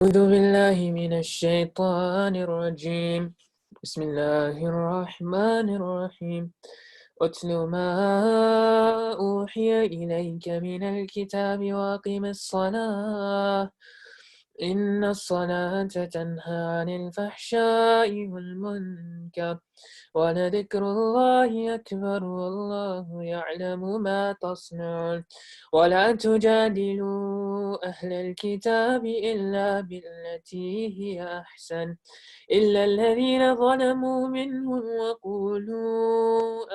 أعوذ بالله من الشيطان الرجيم. بسم الله الرحمن الرحيم. أتل ما أوحي إليك من الكتاب وأقم الصلاة إن الصلاة تنهى عن الفحشاء والمنكر ولذكر الله أكبر والله يعلم ما تصنعون. ولا تجادلوا أهل الكتاب إلا بالتي هي أحسن إلا الذين ظلموا منهم وقولوا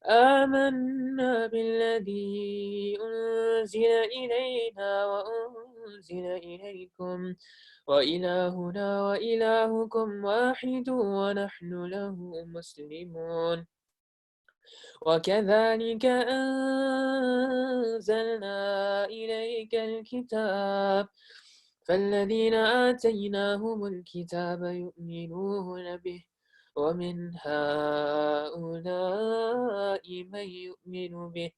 آمنا بالذي أنزل إلينا وأنزل إليكم وإلهنا وإلهكم واحد ونحن له مسلمون. وكذلك أنزلنا إليك الكتاب فالذين آتيناهم الكتاب يؤمنون به ومن هؤلاء من يؤمن به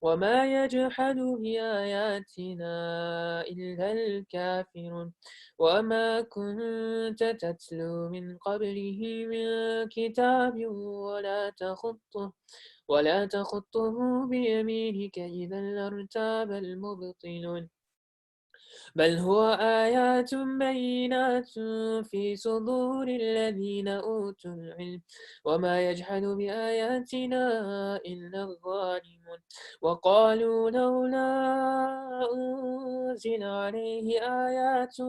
وما يجحد بآياتنا إلا الكافرون. وما كنت تتلو من قبله من كتاب ولا تخطه بيمينك إذا لارتاب المبطلون. بل هو آيات بينات في صدور الذين أوتوا العلم وما يجحد بآياتنا إلا الظالمون. وقالوا لولا أنزل عليه آيات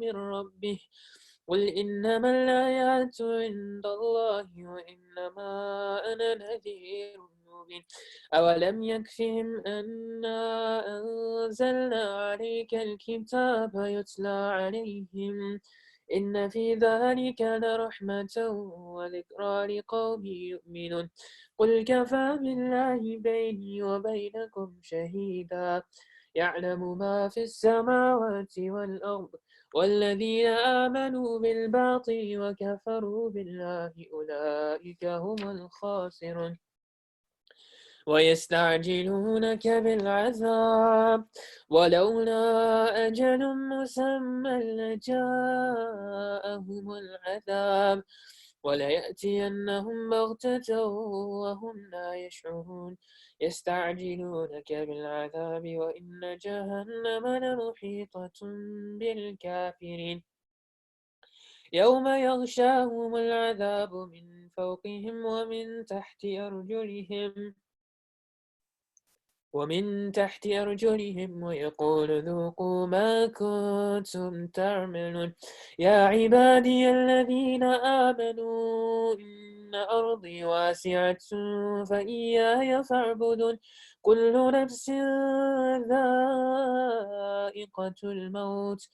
من ربه قل إنما الآيات عند الله وإنما أنا نذير مبين. أولم يكفهم أنا أنزلنا عليك الكتاب يتلى عليهم إن في ذلك لرحمة وذكرى لقوم يؤمنون. قل كفى بالله بيني وبينكم شهيدا يعلم ما في السماوات والأرض والذين آمنوا بالباطل وكفروا بالله أولئك هم الخاسرون. ويستعجلونك بالعذاب ولولا أجل مسمى لجاءهم العذاب وليأتينهم بغتة وهم لا يشعرون. يستعجلونك بالعذاب وإن جهنم لمحيطة بالكافرين يوم يغشاهم العذاب من فوقهم ومن تحت أرجلهم ويقول ذوقوا ما كنتم تعملون. يا عبادي الذين آمنوا إن أرضي واسعة فإياي فاعبدون. كل نفس ذائقة الموت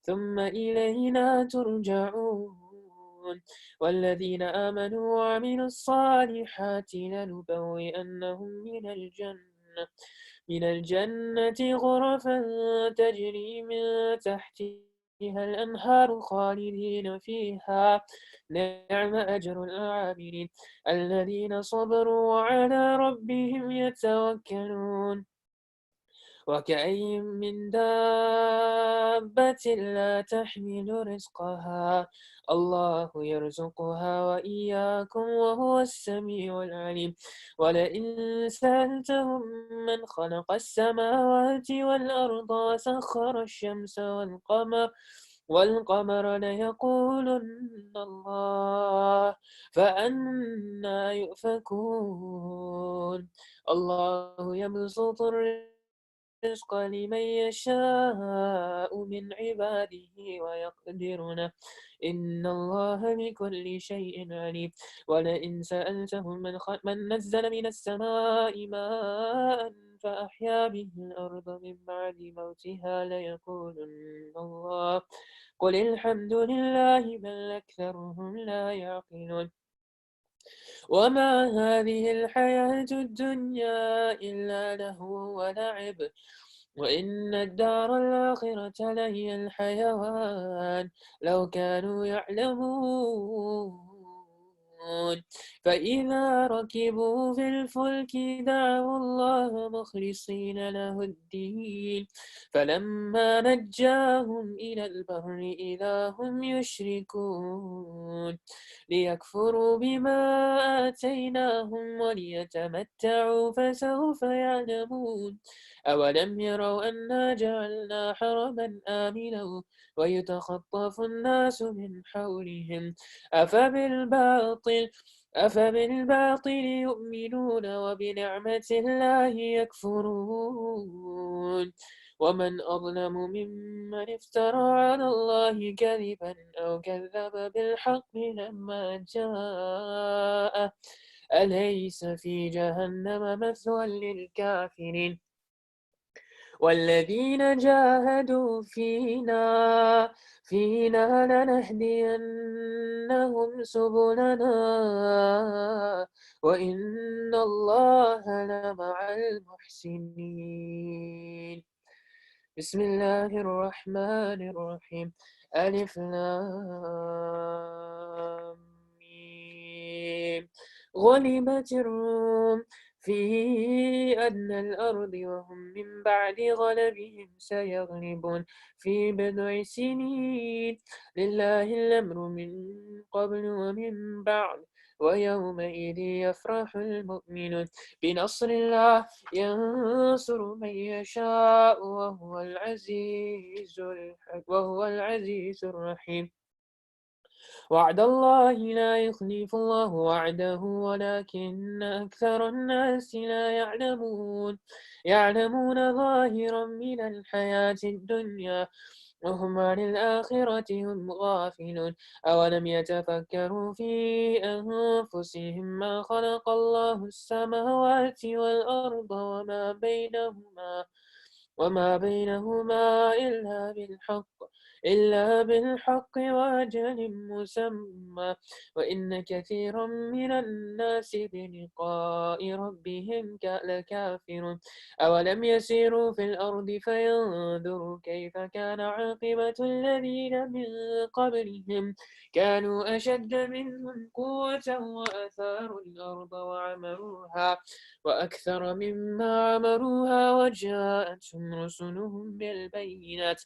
ثم إلينا ترجعون. والذين آمنوا وعملوا الصالحات لنبوئنهم من الجنة غرفا تجري من تحتها الأنهار خالدين فيها نعم أجر العاملين الذين صبروا وعلى ربهم يتوكلون. وكأين من دابة لا تحمل رزقها الله يرزقها وإياكم وهو السميع العليم. ولئن سألتهم من خلق السماوات والأرض وسخر الشمس والقمر ليقولن الله فأنى يؤفكون. الله يبسط الرزق لمن يشاء من عباده ويقدر إن الله بكل شيء عليم. ولئن سألتهم من نزل من السماء ماء فأحيا به الأرض من بعد موتها ليقولن الله قل الحمد لله بل أكثرهم لا يعقلون. وما هذه الحياة الدنيا إلا لهو ولعب وإن الدار الآخرة لهي الحيوان لو كانوا يعلمون. فإذا ركبوا في الفلك دعوا الله مخلصين له الدين فلما نجاهم إلى البر إذا هم يشركون ليكفروا بما آتيناهم وليتمتعوا فسوف يعلمون أولم يروا أنا جعلنا حرما آمنا ويتخطف الناس من حولهم أفبالباطل يؤمنون وبنعمة الله يكفرون ومن أظلم ممن افترى على الله كذبا أو كذب بالحق لما جاءه أليس في جهنم مثوى للكافرين والذين جاهدوا فينا لنهدينهم سبلنا وإن الله لمع المحسنين بسم الله الرحمن الرحيم ألف لام ميم غلبت الروم في أدنى الأرض وهم من بعد غلبهم سيغلبون في بضع سنين لله الأمر من قبل ومن بعد ويومئذ يفرح المؤمنون بنصر الله ينصر من يشاء وهو العزيز الرحيم وعد الله لا يخلف الله وعده ولكن أكثر الناس لا يعلمون ظاهرا من الحياة الدنيا وهم عن الآخرة هم غافلون أولم يتفكروا في أنفسهم ما خلق الله السماوات والأرض وما بينهما إلا بالحق وأجل مسمى وإن كثيرا من الناس بلقاء ربهم لكافرون أولم يسيروا في الأرض فينظروا كيف كان عاقبة الذين من قبلهم كانوا أشد منهم قوة وأثاروا الأرض وعمروها وأكثر مما عمروها وجاءتهم رسلهم بالبينات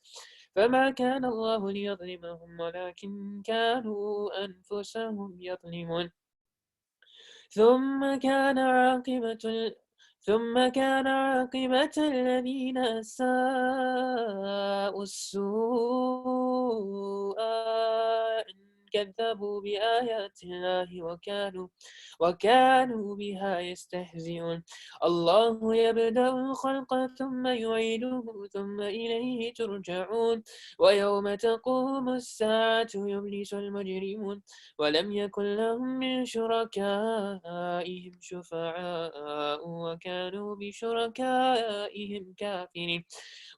فما كان الله ليظلمهم ولكن كانوا أنفسهم يظلمون ثم كان عاقبة الذين أساءوا السوء أن كذبوا بآيات الله وكانوا بها يستهزئون الله يبدأ الخلق ثم يعيده ثم إليه ترجعون ويوم تقوم الساعة يبلس المجرمون ولم يكن لهم من شركائهم شفعاء وكانوا بشركائهم كافرين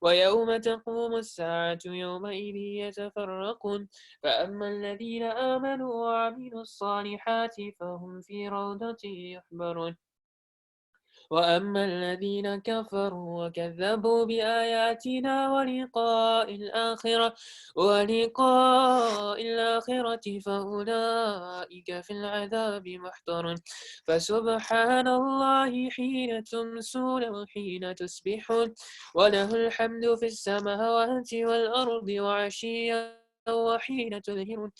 ويوم تقوم الساعة يومئذ يتفرقون فأما الذين آمنوا وعملوا الصالحات فهم في روضة يحبرون وأما الذين كفروا وكذبوا بآياتنا ولقاء الآخرة فأولئك في العذاب محضرون فسبحان الله حين تمسون وحين تصبحون وله الحمد في السماوات والأرض وعشيا وحين تظهرون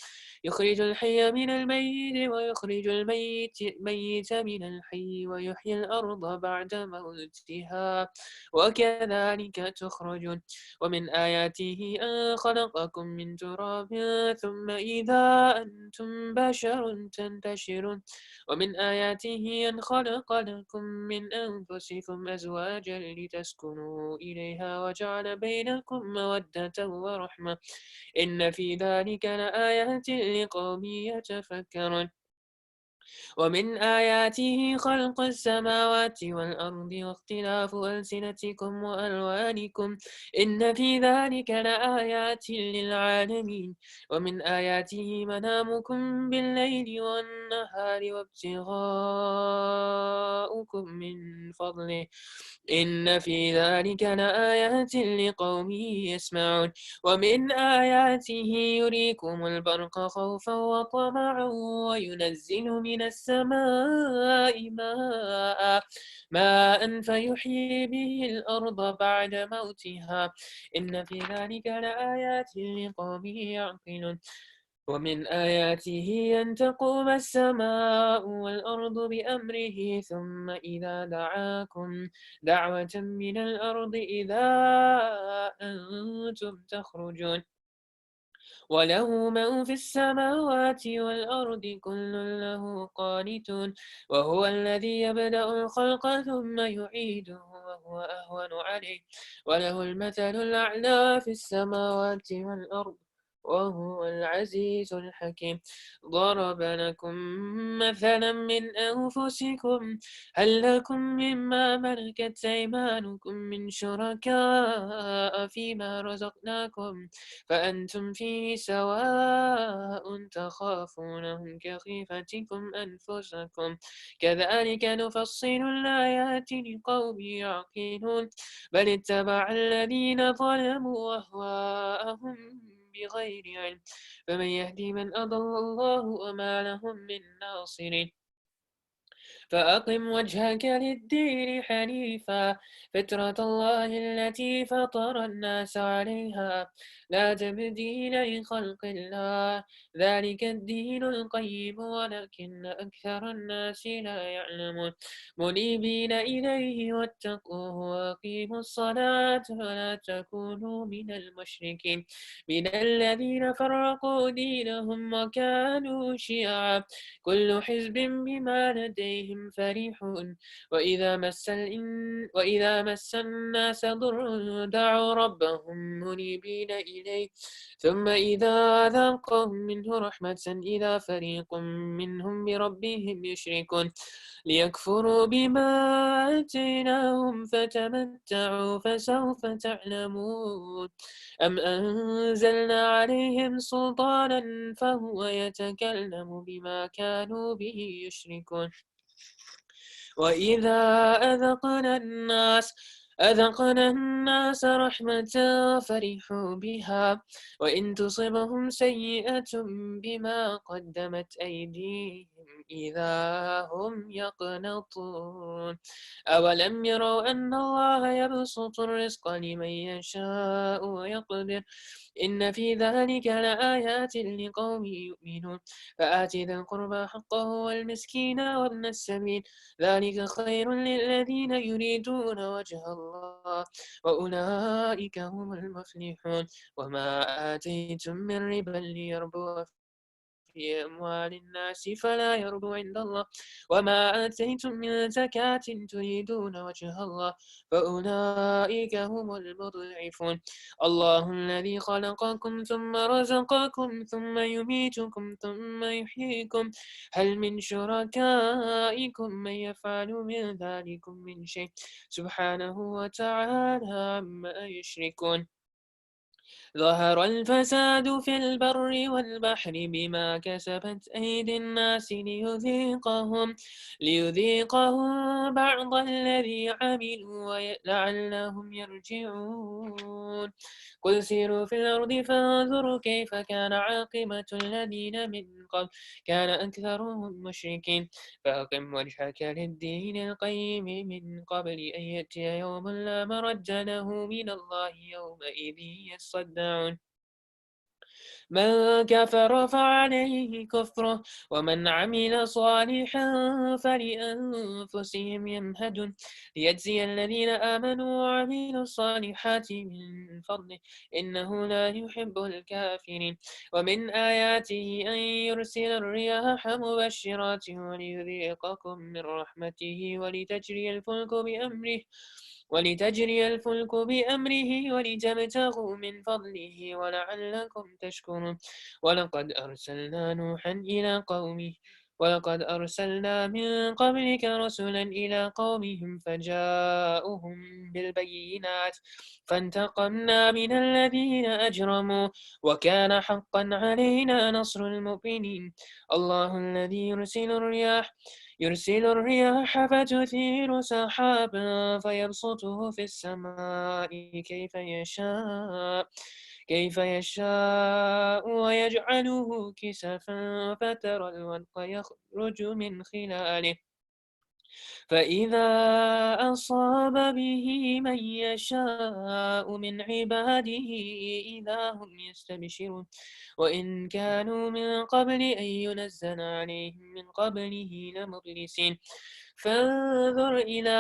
يخرج الحي من الميت ويخرج الميت من الحي ويحيي الأرض بعد موتها وكذلك تخرجون ومن آياته أن خلقكم من تراب ثم إذا أنتم بشر تنتشرون ومن آياته أن خلق لكم من أنفسكم أزواجا لتسكنوا إليها وجعل بينكم مودة ورحمة إن في ذلك لآيات لقوم يتفكرون ومن آياته خلق السماوات والأرض واختلاف ألسنتكم وألوانكم إن في ذلك لآيات للعالمين ومن آياته منامكم بالليل والنهار وابتغاؤكم من فضله إن في ذلك لآيات لقوم يسمعون ومن آياته يريكم البرق خوفا وطمعا وينزل من السماء ماء فيحيي به الأرض بعد موتها إن في ذلك لآيات لقوم يعقلون ومن آياته أن تقوم السماء والأرض بأمره ثم إذا دعاكم دعوة من الأرض إذا أنتم تخرجون وله من في السماوات والأرض كل له قانتون وهو الذي يبدأ الخلق ثم يعيده وهو أهون عليه وله المثل الأعلى في السماوات والأرض وهو العزيز الحكيم ضرب لكم مثلا من أنفسكم هل لكم مما ملكت أيمانكم من شركاء فيما رزقناكم فأنتم فيه سواء تخافونهم كخيفتكم أنفسكم كذلك نفصل الآيات لقوم يعقلون بل اتبع الذين ظلموا أهواءهم بغير علم فمن يهدي من أضل الله وما لهم من ناصرين فأقم وجهك للدين حنيفا فطرة الله التي فطر الناس عليها لا تبديل لخلق الله ذلك الدين القيم ولكن أكثر الناس لا يعلمون منيبين إليه واتقوه وأقيموا الصلاة ولا تكونوا من المشركين من الذين فرقوا دينهم وكانوا شيعا كل حزب بما لديهم فرحون وإذا مس الناس ضر دعوا ربهم منيبين إليه ثم إذا أذاقهم منه رحمة إذا فريق منهم بربهم يشركون ليكفروا بما آتيناهم فتمتعوا فسوف تعلمون أم أنزلنا عليهم سلطانا فهو يتكلم بما كانوا به يشركون وإذا أذقنا الناس رحمة فرحوا بها وإن تصبهم سيئة بما قدمت أيديهم إذا هم يقنطون أولم يروا أن الله يبسط الرزق لمن يشاء ويقدر إن في ذلك لآيات لقوم يؤمنون فآت ذا القربى حقه والمسكين وابن السبيل ذلك خير للذين يريدون وجه الله وأولئك هم المفلحون وما آتيتم من ربا ليربو في أموال الناس فلا يربو عند الله وما آتيتم من زكاة تريدون وجه الله فأولئك هم المضعفون الله الذي خلقكم ثم رزقكم ثم يميتكم ثم يحييكم هل من شركائكم من يفعل من ذلكم من شيء سبحانه وتعالى عما يشركون ظهر الفساد في البر والبحر بما كسبت أيدي الناس ليذيقهم بعض الذي عملوا لعلهم يرجعون قل سيروا في الأرض فانظروا كيف كان عاقبة الذين من قبل كان أكثرهم مشركين فأقم وجهك للدين القيم من قبل أن يأتي يوم لا مرد له من الله يومئذ يصدعون من كفر فعليه كفره ومن عمل صالحا فلأنفسهم يمهدون ليجزي الذين آمنوا وعملوا الصالحات من فضله إنه لا يحب الكافرين ومن آياته أن يرسل الرياح مبشرات وليذيقكم من رحمته ولتجري الفلك بأمره ولتبتغوا من فضله ولعلكم تشكرون ولقد أرسلنا نوحا إلى قومه ولقد أرسلنا من قبلك رسلا إلى قومهم فجاءوهم بالبينات فانتقمنا من الذين أجرموا وكان حقا علينا نصر المؤمنين الله الذي يرسل الرياح فتثير سحابا فيبسطه في السماء كيف يشاء ويجعله كسفا فترى الودق يخرج من خلاله فإذا أصاب به من يشاء من عباده إذا هم يستبشرون وإن كانوا من قبل أن ينزل عليهم من قبله لمبلسين فانظر إلى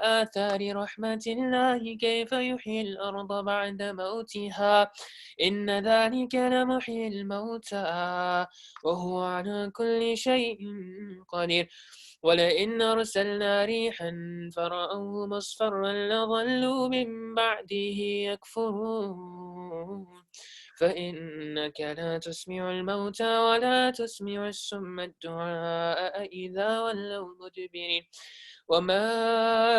آثار رحمة الله كيف يحيي الأرض بعد موتها إن ذلك لمحيي الموتى وهو على كل شيء قدير ولئن أرسلنا ريحا فرأوه مصفرا لظلوا من بعده يكفرون فإنك لا تسمع الموتى ولا تسمع السم الدعاء إذا ولوا مدبرين وما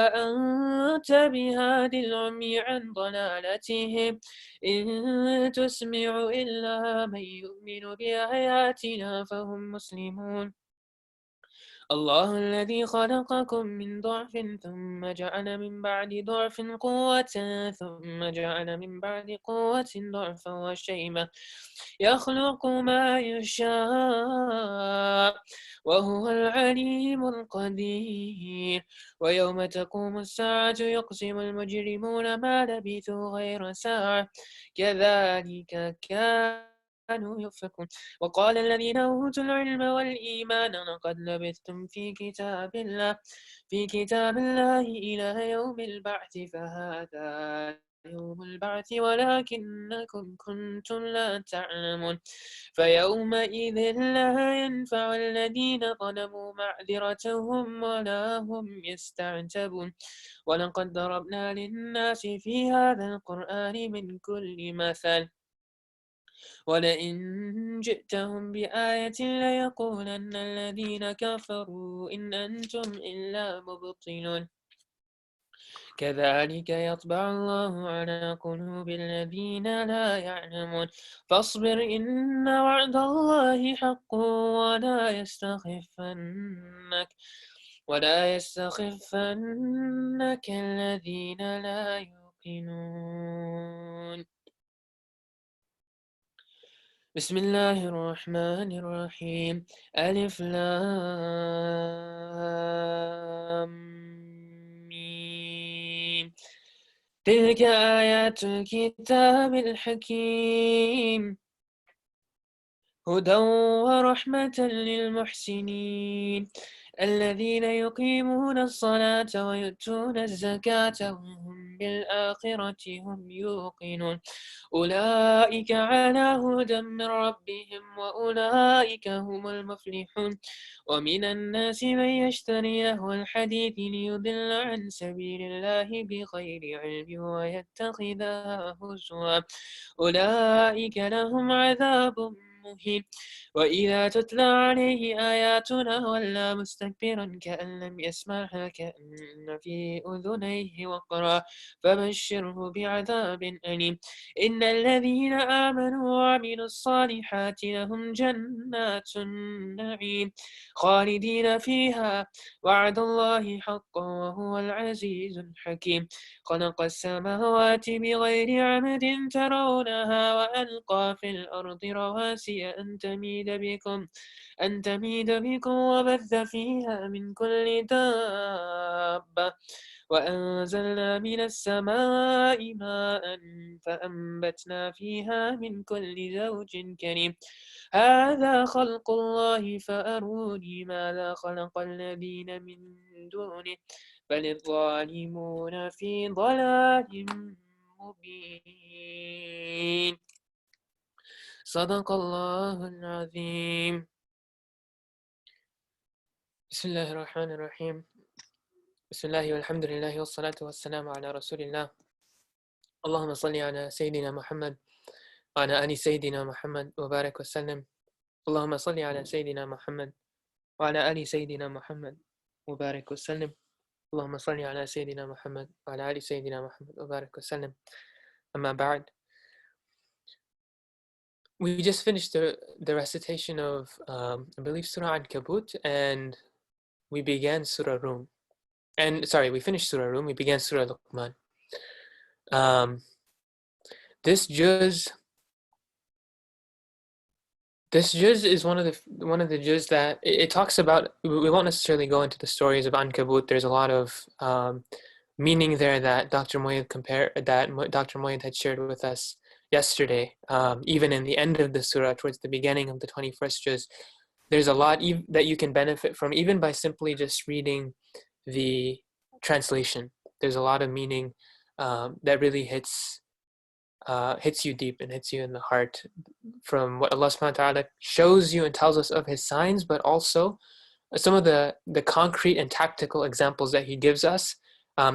أنت بهاد العمي عن ضلالتهم إن تسمع إلا من يؤمن بآياتنا فهم مسلمون الله الذي خلقكم من ضعف ثم جعل من بعد ضعف قوة ثم جعل من بعد قوة ضعفا وشيبة يخلق ما يشاء وهو العليم القدير ويوم تقوم الساعة يقسم المجرمون ما لبثوا غير ساعة كذلك كانوا يؤفكون وقال الذين أوتوا العلم والإيمان لقد لبثتم في كتاب الله إلى يوم البعث فهذا يوم البعث ولكنكم كنتم لا تعلمون فيومئذ لا ينفع الذين ظلموا معذرتهم ولا هم يستعتبون ولقد ضربنا للناس في هذا القرآن من كل مثل ولئن جئتهم بآية ليقولن الذين كفروا إن أنتم إلا مبطلون كذلك يطبع الله على قلوب الذين لا يعلمون فاصبر إن وعد الله حق ولا يستخفنك الذين لا يوقنون بسم الله الرحمن الرحيم ألف لام ميم تلك آيات الكتاب الحكيم هدى ورحمة للمحسنين الذين يقيمون الصلاة ويؤتون الزكاة وهم بالآخرة هم يوقنون أولئك على هدى من ربهم وأولئك هم المفلحون ومن الناس من يشتري لهو الحديث ليضل عن سبيل الله بغير علم ويتخذها هزوا أولئك لهم عذاب مهين وإذا تتلى عليه آياتنا ولى مستكبرا كأن لم يسمعها كأن في أذنيه وقرا فبشره بعذاب أليم إن الذين آمنوا وعملوا الصالحات لهم جنات النعيم خالدين فيها وعد الله حقا وهو العزيز الحكيم خلق السماوات بغير عمد ترونها وألقى في الأرض رواسي أن تميد بكم وبث فيها من كل دابة وأنزلنا من السماء ماء فأنبتنا فيها من كل زوج كريم هذا خلق الله فأروني ماذا خلق الذين من دونه بل الظالمون في ضلال مبين صدق الله العظيم بسم الله الرحمن الرحيم بسم الله والحمد لله والصلاة والسلام على رسول الله اللهم صل على سيدنا محمد وعلى آل سيدنا محمد وبارك وسلم اللهم صل على سيدنا محمد وعلى آل سيدنا محمد وبارك وسلم. اللهم صل على سيدنا محمد وعلى آل سيدنا محمد وبارك وسلم. أما بعد. We just finished the recitation of, I believe, Surah Al-Ankabut, and we began Surah Rum. And sorry, we finished Surah Rum, we began Surah Luqman. This juz is one of the juz that it talks about. We won't necessarily go into the stories of Ankabut. There's a lot of meaning there that Dr. Moyed had shared with us yesterday. Even in the end of the surah, towards the beginning of the 21st juz, there's a lot that you can benefit from, even by simply just reading the translation. There's a lot of meaning that really hits you deep and hits you in the heart from what Allah subhanahu wa ta'ala shows you and tells us of His signs, but also some of the concrete and tactical examples that He gives us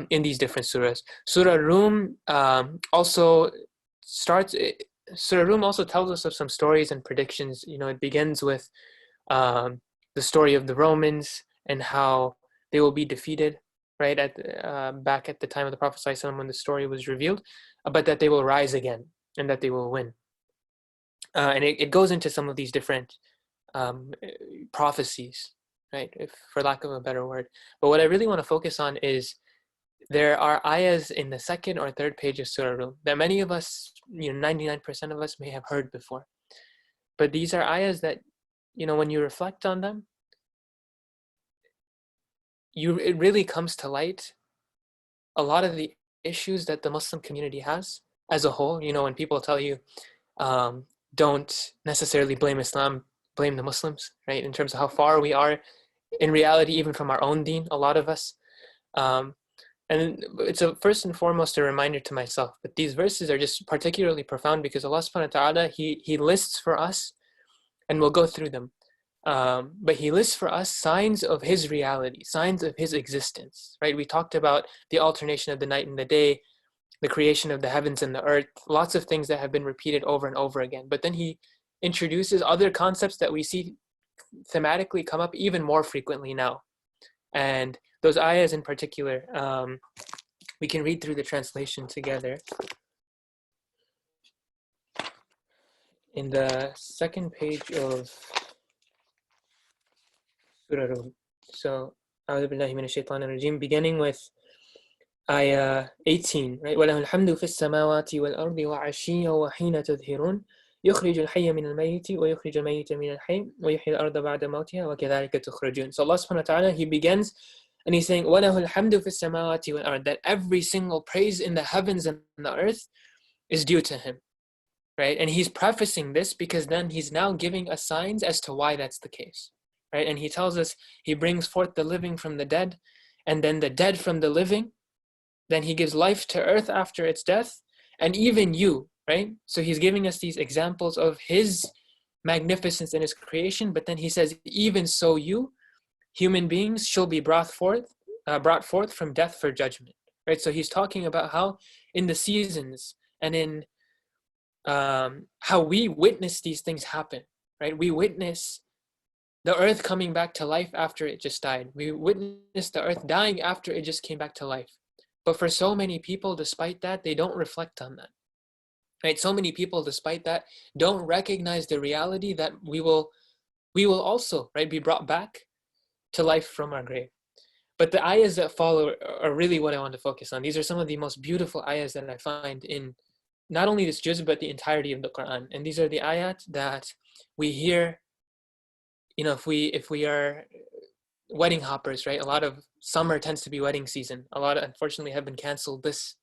in these different surahs. Surah Rum also tells us of some stories and predictions. It begins with the story of the Romans and how they will be defeated, right, back at the time of the Prophet ﷺ when the story was revealed, but that they will rise again and that they will win. And it goes into some of these different prophecies, right, for lack of a better word. But what I really want to focus on is there are ayahs in the second or third page of Surah Rum that many of us, 99% of us may have heard before. But these are ayahs that, when you reflect on them, it really comes to light a lot of the issues that the Muslim community has as a whole. When people tell you, don't necessarily blame Islam, blame the Muslims, right? In terms of how far we are in reality, even from our own deen, a lot of us. And it's first and foremost a reminder to myself that these verses are just particularly profound because Allah subhanahu wa ta'ala, He lists for us, and we'll go through them, but He lists for us signs of His reality, signs of His existence, right? We talked about the alternation of the night and the day, the creation of the heavens and the earth, lots of things that have been repeated over and over again. But then He introduces other concepts that we see thematically come up even more frequently now. And those ayahs in particular, we can read through the translation together. In the second page of Surah Rum. So, أعوذ بالله من الشيطان الرجيم, beginning with ayah 18, right? وَلَهُ الْحَمْدُ فِي السَّمَاوَاتِ وَالْأَرْضِ وَعَشِيًّا وَحِينَ تُظْهِرُونَ يُخْرِجُ الْحَيَّ مِنَ الْمَيِّتِ وَيُخْرِجُ الْمَيِّتَ مِنَ الْحَيِّ وَيُحْيِي الْأَرْضَ بَعْدَ مَوْتِهَا وَكَذَلِكَ تُخْرَجُونَ. So Allah subhanahu wa ta'ala, He begins and He's saying, وَلَهُ الْحَمْدُ فِي السَّمَاوَاتِ وَالْأَرْضِ, that every single praise in the heavens and the earth is due to Him, right? And He's prefacing this because then He's now giving us signs as to why that's the case, right? And He tells us He brings forth the living from the dead, and then the dead from the living. Then He gives life to earth after its death, and even you, right? So He's giving us these examples of His magnificence in His creation, but then He says, even so you, human beings, shall be brought forth from death for judgment, right? So He's talking about how in the seasons and in how we witness these things happen, right? We witness the earth coming back to life after it just died. We witness the earth dying after it just came back to life. But for so many people, despite that, they don't reflect on that, right? So many people, despite that, don't recognize the reality that we will also, right, be brought back to life from our grave. But the ayahs that follow are really what I want to focus on. These are some of the most beautiful ayahs that I find in not only this juz, but the entirety of the Quran. And these are the ayat that we hear, if we are wedding hoppers, right? A lot of summer tends to be wedding season. A lot, unfortunately, have been canceled this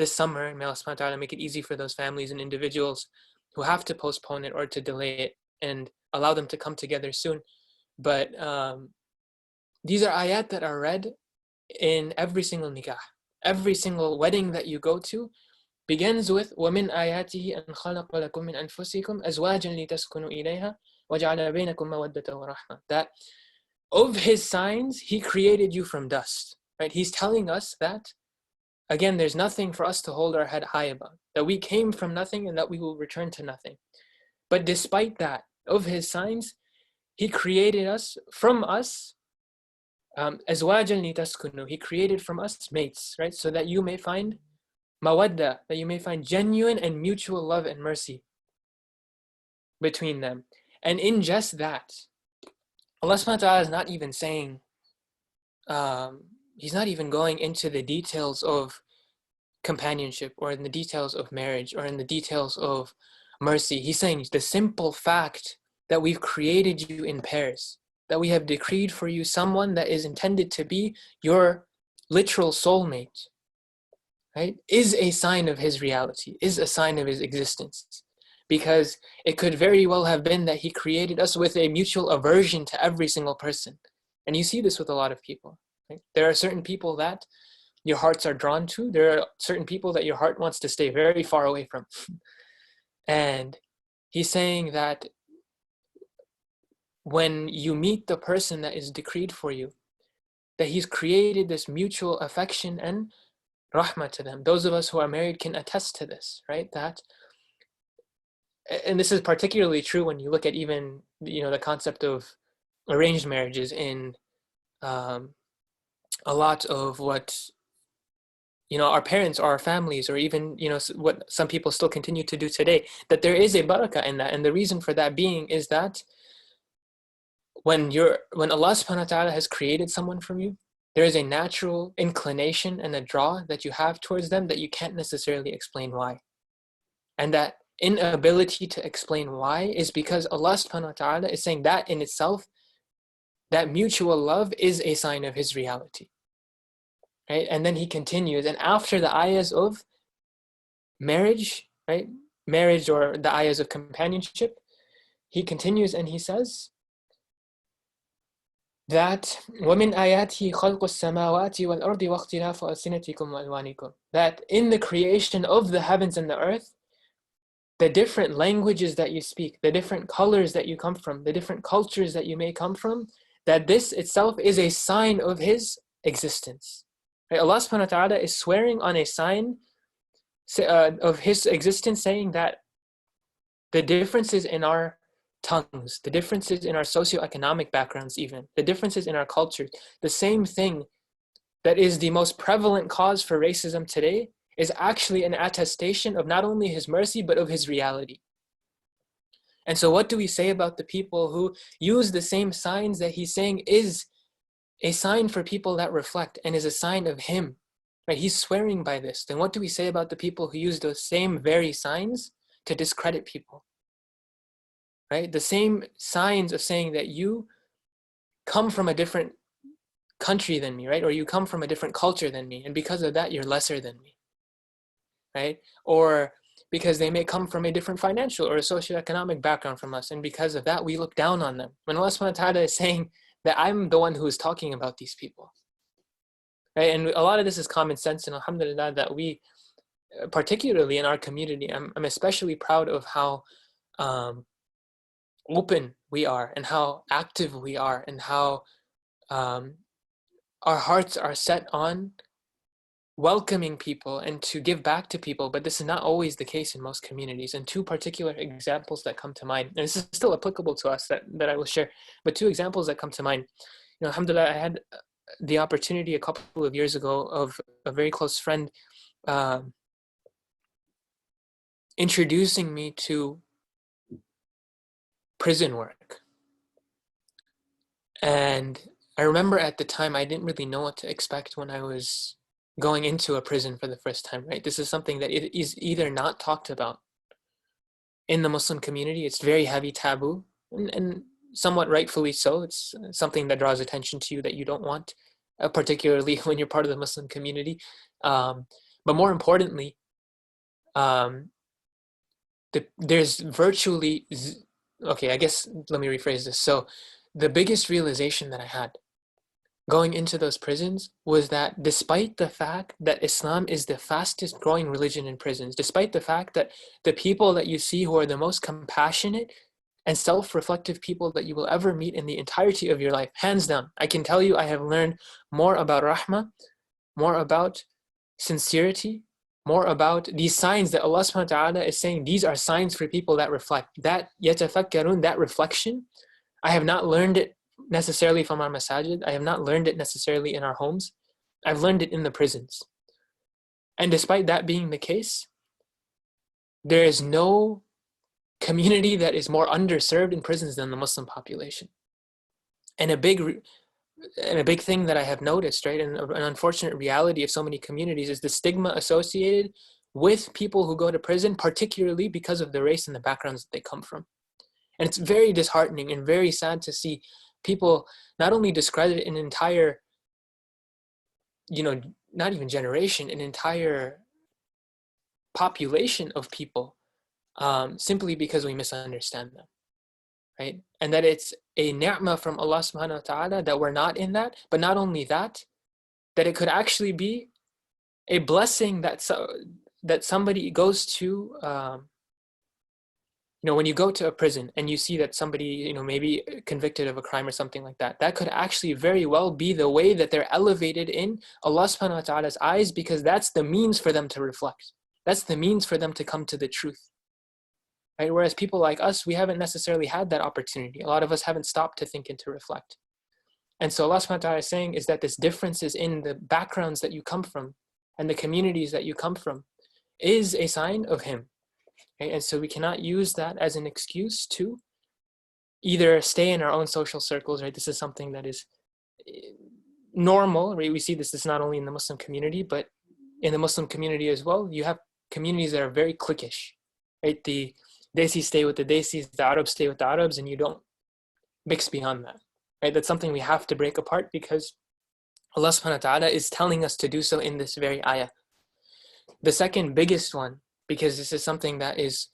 summer. And may Allah subhanahu wa ta'ala make it easy for those families and individuals who have to postpone it or to delay it and allow them to come together soon. But these are ayat that are read in every single nikah. Every single wedding that you go to begins with وَمِنْ آيَاتِهِ أَنْ خَلَقَ لَكُم مِّنْ أَنفُسِكُمْ أَزْوَاجًا لِتَسْكُنُوا إِلَيْهَا وَجَعَلَ بَيْنَكُم مَّوَدَّةً وَرَحْمَةً. That of His signs, He created you from dust, right? He's telling us that, again, there's nothing for us to hold our head high about, that we came from nothing and that we will return to nothing. But despite that, of His signs, He created us from us, azwajan litaskunu. He created from us mates, right? So that you may find mawadda, that you may find genuine and mutual love and mercy between them. And in just that, Allah subhanahu wa ta'ala is not even saying, He's not even going into the details of companionship or in the details of marriage or in the details of mercy. He's saying the simple fact that we've created you in pairs, that we have decreed for you someone that is intended to be your literal soulmate, right, is a sign of His reality, is a sign of His existence. Because it could very well have been that He created us with a mutual aversion to every single person. And you see this with a lot of people. Right? There are certain people that your hearts are drawn to. There are certain people that your heart wants to stay very far away from. And He's saying that when you meet the person that is decreed for you, that He's created this mutual affection and rahmah to them. Those of us who are married can attest to this, right? And this is particularly true when you look at even, the concept of arranged marriages in a lot of what, our parents or our families, or even, what some people still continue to do today, that there is a barakah in that. And the reason for that being is that when Allah subhanahu wa ta'ala has created someone from you, there is a natural inclination and a draw that you have towards them that you can't necessarily explain why. And that inability to explain why is because Allah subhanahu wa ta'ala is saying that in itself, that mutual love is a sign of His reality. Right? And then He continues, and after the ayahs of marriage, right? Marriage, or the ayahs of companionship, He continues and He says that وَمِنْ آيَاتِهِ خَلْقُ السَّمَاوَاتِ وَالْأَرْضِ وَاخْتِلَافُ أَلْسِنَتِكُمْ وَأَلْوَانِكُمْ. That in the creation of the heavens and the earth, the different languages that you speak, the different colors that you come from, the different cultures that you may come from, that this itself is a sign of His existence. Right? Allah subhanahu wa ta'ala is swearing on a sign of His existence, saying that the differences in our tongues, the differences in our socioeconomic backgrounds, even the differences in our cultures, the same thing that is the most prevalent cause for racism today is actually an attestation of not only His mercy, but of His reality. And so what do we say about the people who use the same signs that He's saying is a sign for people that reflect and is a sign of Him? Right? He's swearing by this. Then what do we say about the people who use those same very signs to discredit people? Right? The same signs of saying that you come from a different country than me, right? Or you come from a different culture than me, and because of that, you're lesser than me, right? Or because they may come from a different financial or a socioeconomic background from us, and because of that, we look down on them. When Allah subhanahu wa ta'ala is saying that I'm the one who is talking about these people, right? And a lot of this is common sense, and alhamdulillah that we, particularly in our community, I'm especially proud of how open we are, and how active we are, and how our hearts are set on welcoming people and to give back to people. But this is not always the case in most communities. And two particular examples that come to mind, and this is still applicable to us, that I will share, but two examples that come to mind. Alhamdulillah, I had the opportunity a couple of years ago of a very close friend introducing me to prison work. And I remember at the time, I didn't really know what to expect when I was going into a prison for the first time, right? This is something that it is either not talked about in the Muslim community. It's very heavy taboo, and somewhat rightfully so. It's something that draws attention to you that you don't want, particularly when you're part of the Muslim community. But more importantly, there's virtually, okay, I guess let me rephrase this. So the biggest realization that I had going into those prisons was that despite the fact that Islam is the fastest growing religion in prisons, despite the fact that the people that you see who are the most compassionate and self-reflective people that you will ever meet in the entirety of your life, hands down, I can tell you I have learned more about rahmah, more about sincerity, more about these signs that Allah subhanahu wa ta'ala is saying these are signs for people that reflect, that yatafakkarun, that reflection. I have not learned it necessarily from our masajid. I have not learned it necessarily in our homes. I've learned it in the prisons. And despite that being the case, there is no community that is more underserved in prisons than the Muslim population. And a big thing that I have noticed, right, and an unfortunate reality of so many communities is the stigma associated with people who go to prison, particularly because of the race and the backgrounds that they come from. And it's very disheartening and very sad to see people not only discredit an entire, not even generation, an entire population of people simply because we misunderstand them, right? And that it's a ni'mah from Allah subhanahu wa ta'ala that we're not in that, but not only that, that it could actually be a blessing that somebody goes to, when you go to a prison and you see that somebody, maybe convicted of a crime or something like that, that could actually very well be the way that they're elevated in Allah subhanahu wa ta'ala's eyes, because that's the means for them to reflect. That's the means for them to come to the truth. Right? Whereas people like us, we haven't necessarily had that opportunity. A lot of us haven't stopped to think and to reflect. And so Allah subhanahu wa ta'ala is saying is that this difference is in the backgrounds that you come from and the communities that you come from is a sign of Him. Right? And so we cannot use that as an excuse to either stay in our own social circles, right? This is something that is normal, right? We see this is not only in the Muslim community, but in the Muslim community as well. You have communities that are very cliquish, right? The Desis stay with the Desis, the Arabs stay with the Arabs, and you don't mix beyond that, right? That's something we have to break apart because Allah subhanahu wa ta'ala is telling us to do so in this very ayah. The second biggest one, because this is something that is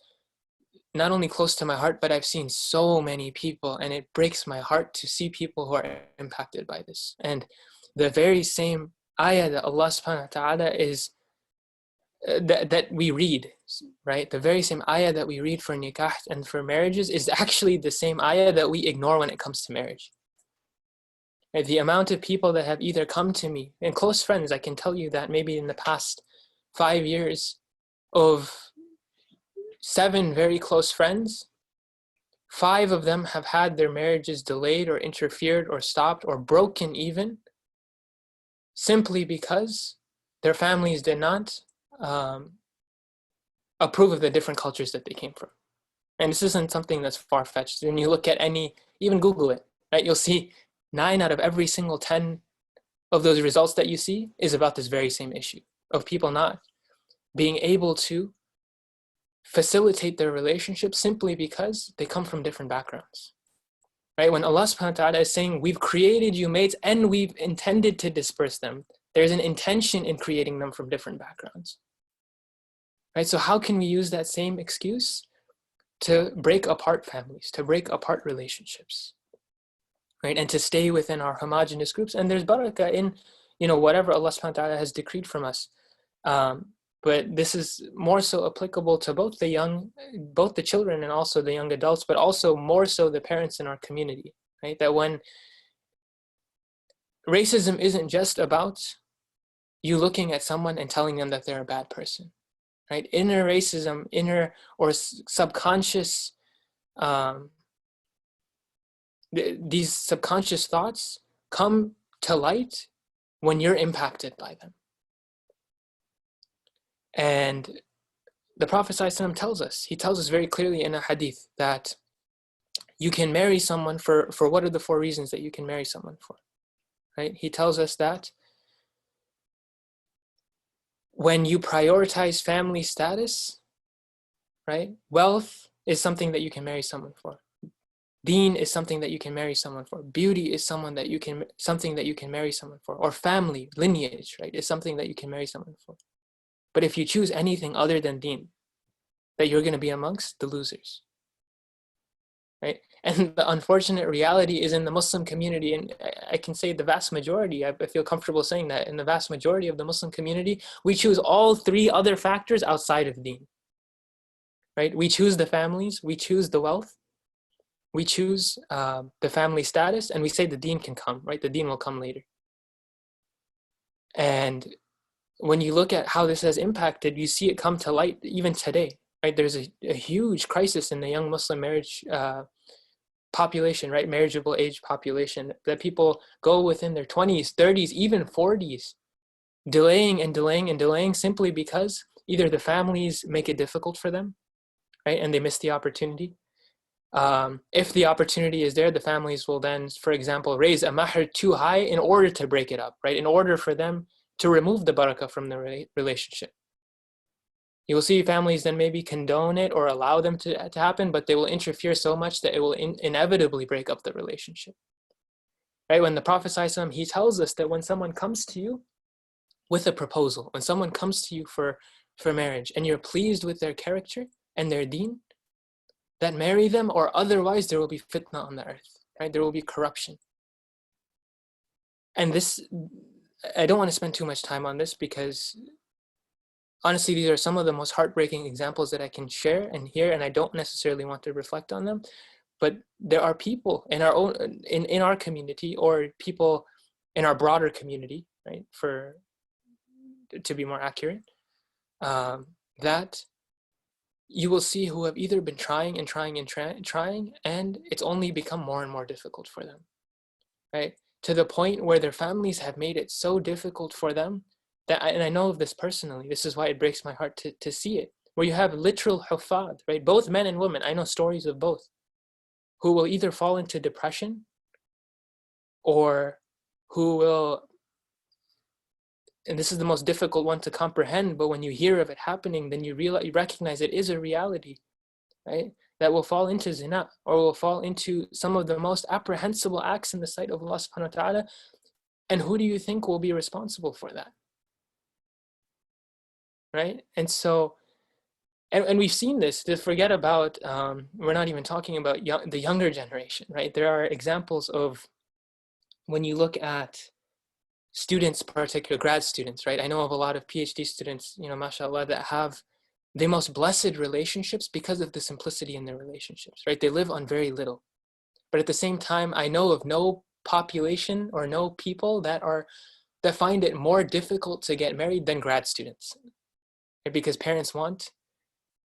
not only close to my heart, but I've seen so many people, and it breaks my heart to see people who are impacted by this. And the very same ayah that Allah subhanahu wa ta'ala is that we read, right? The very same ayah that we read for nikah and for marriages is actually the same ayah that we ignore when it comes to marriage. Right? The amount of people that have either come to me, and close friends, I can tell you that maybe in the past 5 years, of 7 very close friends, 5 of them have had their marriages delayed or interfered or stopped or broken even, simply because their families did not approve of the different cultures that they came from. And this isn't something that's far-fetched. When you look at even Google it, right? You'll see 9 out of every single 10 of those results that you see is about this very same issue of people not being able to facilitate their relationships simply because they come from different backgrounds. Right? When Allah subhanahu wa ta'ala is saying, we've created you mates and we've intended to disperse them, there's an intention in creating them from different backgrounds. Right? So how can we use that same excuse to break apart families, to break apart relationships, right? And to stay within our homogenous groups? And there's barakah in, whatever Allah subhanahu wa ta'ala has decreed from us. But this is more so applicable to both the children and also the young adults, but also more so the parents in our community, right? That when racism isn't just about you looking at someone and telling them that they're a bad person, right? Inner racism, or subconscious, these subconscious thoughts come to light when you're impacted by them. And the Prophet ﷺ tells us very clearly in a hadith that you can marry someone for what are the 4 reasons that you can marry someone for, right? He tells us that when you prioritize family status, right? Wealth is something that you can marry someone for. Deen is something that you can marry someone for. Beauty is something that you can marry someone for. Or family, lineage, right? Is something that you can marry someone for. But if you choose anything other than deen, that you're going to be amongst the losers, right? And the unfortunate reality is in the Muslim community, and I can say the vast majority, I feel comfortable saying that, in the vast majority of the Muslim community, we choose all 3 other factors outside of deen, right? We choose the families, we choose the wealth, we choose the family status, and we say the deen can come, right? The deen will come later. And when you look at how this has impacted, you see it come to light even today, right? There's a huge crisis in the young Muslim marriage population, right? Marriageable age population, that people go within their 20s, 30s, even 40s, delaying and delaying and delaying simply because either the families make it difficult for them, right? And they miss the opportunity. If the opportunity is there, the families will then, for example, raise a mahr too high in order to break it up, right? In order for them to remove the barakah from the relationship. You will see families then maybe condone it or allow them to happen, but they will interfere so much that it will inevitably break up the relationship. Right? When the Prophet ﷺ, he tells us that when someone comes to you with a proposal, when someone comes to you for marriage and you're pleased with their character and their deen, that marry them, or otherwise there will be fitna on the earth, right? There will be corruption. And this, I don't want to spend too much time on this because honestly, these are some of the most heartbreaking examples that I can share and hear, and I don't necessarily want to reflect on them. But there are people in our own, in our community, or people in our broader community, right? To be more accurate, that you will see who have either been trying and trying and trying, and it's only become more and more difficult for them, right? To the point where their families have made it so difficult for them that, and I know of this personally, this is why it breaks my heart to see it, where you have literal huffaz, right? Both men and women, I know stories of both, who will either fall into depression or who will, and this is the most difficult one to comprehend, but when you hear of it happening, then you recognize it is a reality, right? That will fall into zina, or will fall into some of the most apprehensible acts in the sight of Allah subhanahu wa ta'ala. And who do you think will be responsible for that? Right? And so, and we've seen this, to forget about, we're not even talking about the younger generation, right? There are examples of, when you look at students, particular grad students, right? I know of a lot of PhD students, mashallah, that have the most blessed relationships because of the simplicity in their relationships, right? They live on very little. But at the same time, I know of no population or no people that find it more difficult to get married than grad students, right? Because parents want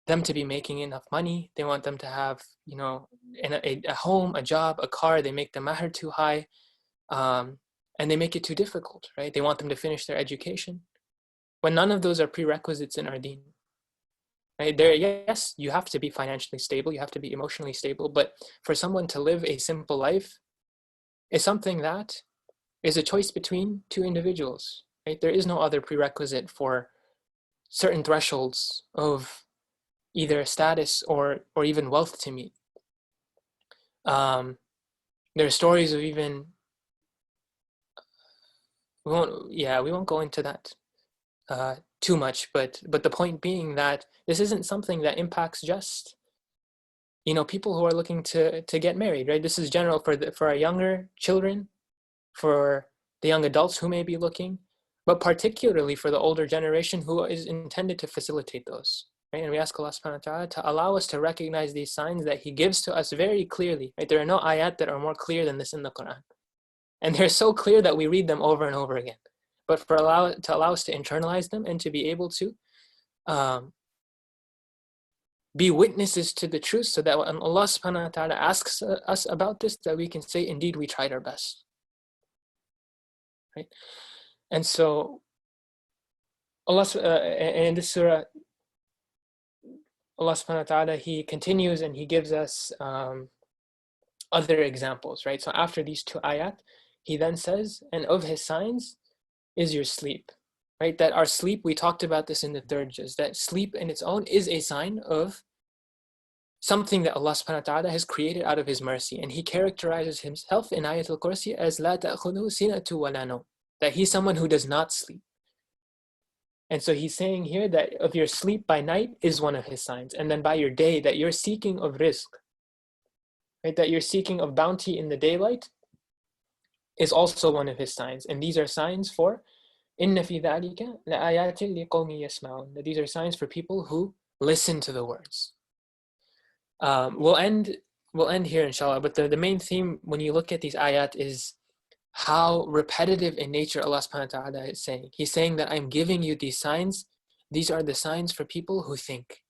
them to be making enough money. They want them to have, a home, a job, a car. They make the mahr too high. And they make it too difficult, right? They want them to finish their education, when none of those are prerequisites in our deen. Right? Yes, you have to be financially stable, you have to be emotionally stable, but for someone to live a simple life is something that is a choice between two individuals, right? There is no other prerequisite for certain thresholds of either status or even wealth to meet. There are stories of even, we won't go into that too much, but the point being that this isn't something that impacts just people who are looking to get married, right? This is general for our younger children, for the young adults who may be looking, but particularly for the older generation who is intended to facilitate those, right? And we ask Allah subhanahu wa ta'ala to allow us to recognize these signs that He gives to us very clearly, right? There are no ayat that are more clear than this in the Quran, and they're so clear that we read them over and over again. But to allow us to internalize them and to be able to be witnesses to the truth, so that when Allah subhanahu wa ta'ala asks us about this, that we can say, indeed, we tried our best. Right? And so, in this surah, Allah subhanahu wa ta'ala, He continues and He gives us other examples, right? So after these two ayat, He then says, and of His signs is your sleep, right? That our sleep, we talked about this in the third juz, that sleep in its own is a sign of something that Allah subhanahu wa ta'ala has created out of His mercy. And He characterizes Himself in Ayatul Kursi as la ta'khudhu sinatu wa la nawm, that He's someone who does not sleep. And so He's saying here that of your sleep by night is one of His signs. And then by your day, that you're seeking of rizq, right? That you're seeking of bounty in the daylight is also one of His signs. And these are signs for inna fi dhalika la ayatin liqawmin yasma'un, that these are signs for people who listen to the words. We'll end here, inshallah. But the main theme when you look at these ayat is how repetitive in nature Allah subhanahu wa ta'ala is saying. He's saying that I'm giving you these signs. These are the signs for people who think.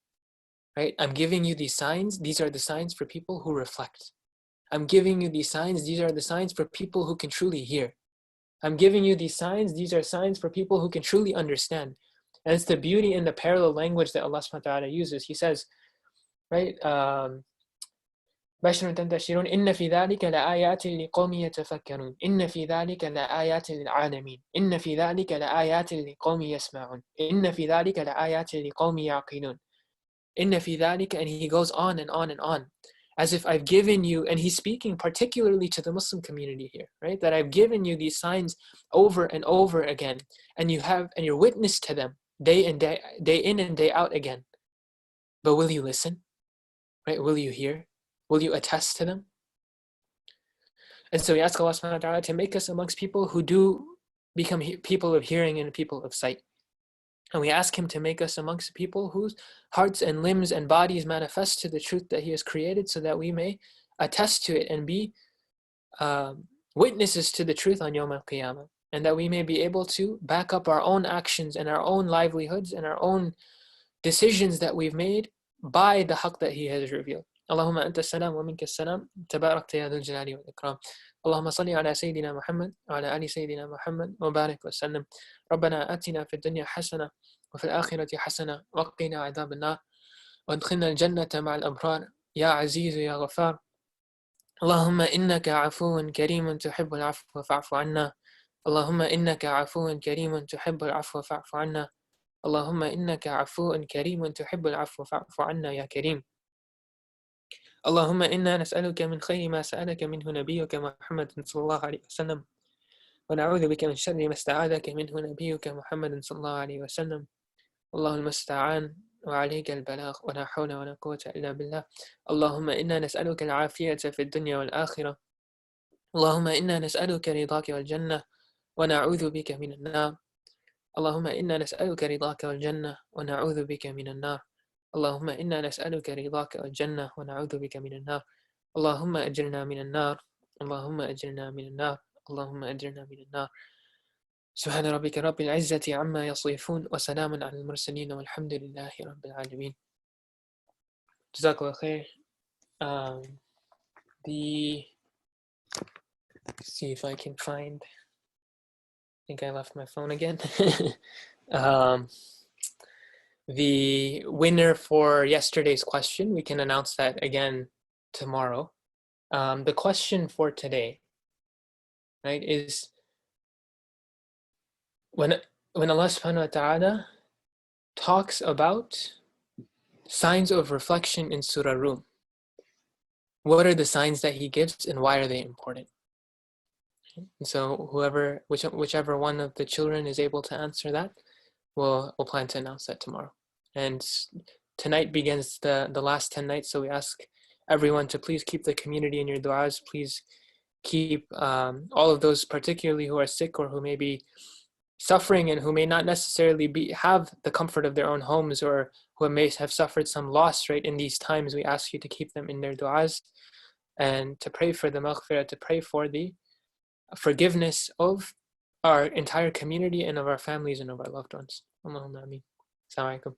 Right? I'm giving you these signs. These are the signs for people who reflect. I'm giving you these signs. These are the signs for people who can truly hear. I'm giving you these signs. These are signs for people who can truly understand. And it's the beauty in the parallel language that Allah subhanahu wa ta'ala uses. He says, right? بشر تنتشرون إن في ذلك لآيات لقوم يتفكرون إن في ذلك لآيات للعالمين إن في ذلك لآيات لقوم يسمعون إن في ذلك لآيات لقوم يعقلون إن في ذلك, and he goes on and on and on, as if I've given you, and he's speaking particularly to the Muslim community here, right? That I've given you these signs over and over again, and you're witness to them day in and day out again. But will you listen? Right? Will you hear? Will you attest to them? And so we ask Allah subhanahu wa ta'ala to make us amongst people who do become people of hearing and people of sight. And we ask Him to make us amongst people whose hearts and limbs and bodies manifest to the truth that He has created, so that we may attest to it and be witnesses to the truth on Yawm al-Qiyamah. And that we may be able to back up our own actions and our own livelihoods and our own decisions that we've made by the haqq that He has revealed. Allahumma anta salam wa minka salam, tabarakta ya dhul jalali wal ikram. اللهم صل على سيدنا محمد وعلى آل سيدنا محمد وبارك وسلم. ربنا آتنا في الدنيا حسنة وفي الآخرة حسنة وقنا عذاب النار وادخلنا الجنة مع الأبرار يا عزيز يا غفار. اللهم إنك عفو كريم تحب العفو فاعف عنا. اللهم إنك عفو كريم تحب العفو فاعف عنا. اللهم إنك عفو كريم تحب العفو فاعف عنا يا كريم. اللهم إنا نسألك من خير ما سألك منه نبيك محمد صلى الله عليه وسلم ونعوذ بك من شر ما استعاذك منه نبيك محمد صلى الله عليه وسلم. الله المستعان وعليك البلاغ ولا حول ولا قوة إلا بالله. اللهم إنا نسألك العافية في الدنيا والآخرة. اللهم إنا نسألك رضاك والجنة ونعوذ بك من النار. اللهم إنا نسألك رضاك والجنة ونعوذ بك من النار. اللهم إنا نسألك رضاك والجنة ونعوذ بك من النار. اللهم أجرنا من النار. اللهم أجرنا من النار. اللهم أجرنا من النار. سبحان ربك رب العزة عما يصفون وسلام على المرسلين والحمد لله رب العالمين. Jazakallah khair. See if I can find, I think I left my phone again. The winner for yesterday's question, we can announce that again tomorrow. The question for today, right, is when Allah subhanahu wa ta'ala talks about signs of reflection in Surah Rum, what are the signs that He gives and why are they important? And so whichever one of the children is able to answer that, we'll plan to announce that tomorrow. And tonight begins the last 10 nights, so we ask everyone to please keep the community in your du'as. Please keep all of those particularly who are sick or who may be suffering and who may not necessarily have the comfort of their own homes, or who may have suffered some loss right in these times. We ask you to keep them in their du'as and to pray for the maghfirah, to pray for the forgiveness of our entire community and of our families and of our loved ones. Allahumma ameen. Assalamu alaikum.